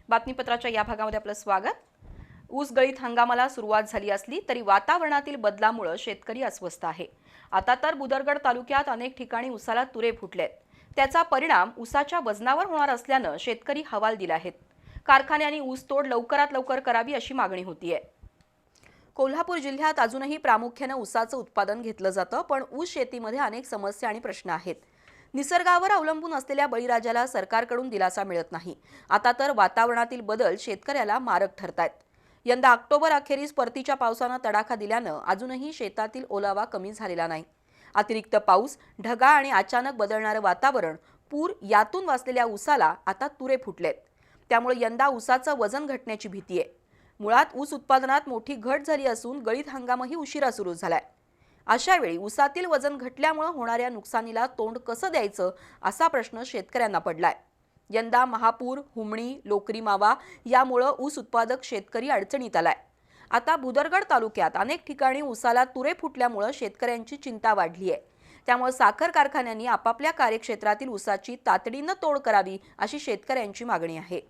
बातमीपत्राच्या या भागामध्ये आपलं स्वागत। ऊस गळीत हंगामाला सुरुवात झाली असली तरी वातावरणातील बदलामुळे शेतकरी अस्वस्थ आहे। आता तर बुदरगड तालुक्यात अनेक ठिकाणी ऊसाला तुरे फुटलेत। त्याचा परिणाम ऊसाच्या वजनावर होणार असल्याने शेतकरी हवाल दिले आहेत। कारखान्यांनी ऊस तोड लवकरात लवकर करावी अशी मागणी होतीये। कोल्हापूर जिल्ह्यात अजूनही प्रामुख्याने ऊसाचं उत्पादन घेतलं जातं, पण ऊस शेतीमध्ये अनेक समस्या आणि प्रश्न आहेत। निसर्गावर अवलंबून असलेल्या बळीराजाला सरकारकडून दिलासा मिळत नाही। आता तर वातावरणातील बदल शेतकऱ्याला मारक ठरतायत। यंदा ऑक्टोबर अखेरीस परतीच्या पावसाने तडाखा दिल्याने अजूनही शेतातील ओलावा कमी झालेला नाही। अतिरिक्त पाऊस, ढगाळ आणि अचानक बदलणारे वातावरण, पूर यातून वाचलेल्या ऊसाला आता तुरे फुटलेत। त्यामुळे यंदा ऊसाचं वजन घटण्याची भीती आहे। मुळात ऊस उत्पादनात मोठी घट झाली असून गळीत हंगामही उशिरा सुरू झालाय। अशा वेळी ऊसातील वजन घटल्यामुळे होणाऱ्या नुकसानीला तोंड कसं द्यायचं असा प्रश्न शेतकऱ्यांना पडलाय। यंदा महापूर, हुमणी, लोकरी मावा यामुळे ऊस उत्पादक शेतकरी अडचणीत आलाय। आता बुदरगड तालुक्यात अनेक ठिकाणी ऊसाला तुरे फुटल्यामुळे शेतकऱ्यांची चिंता वाढली आहे। त्यामुळे साखर कारखान्यांनी आपापल्या कार्यक्षेत्रातील ऊसाची तातडीने तोड करावी अशी शेतकऱ्यांची मागणी आहे।